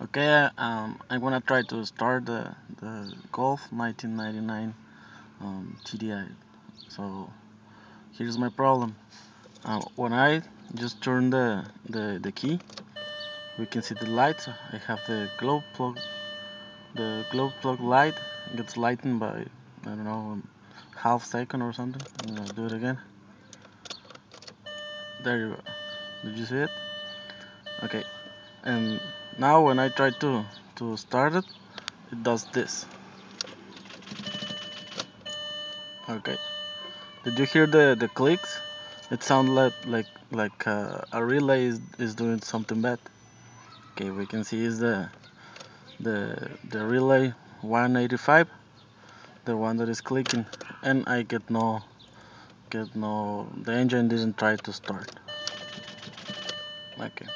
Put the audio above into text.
Okay, I'm gonna try to start the Golf 1999 TDI. So here's my problem. When I just turn the key, we can see the lights. I have the glow plug light gets lightened by I don't know half second or something. I'm gonna do it again. There you go. Did you see it? Okay. And now when I try to start it, it does this. Okay. Did you hear the clicks? It sounds like a relay is doing something bad. Okay, we can see is the relay 185, the one that is clicking, and I get no. The engine didn't try to start. Okay.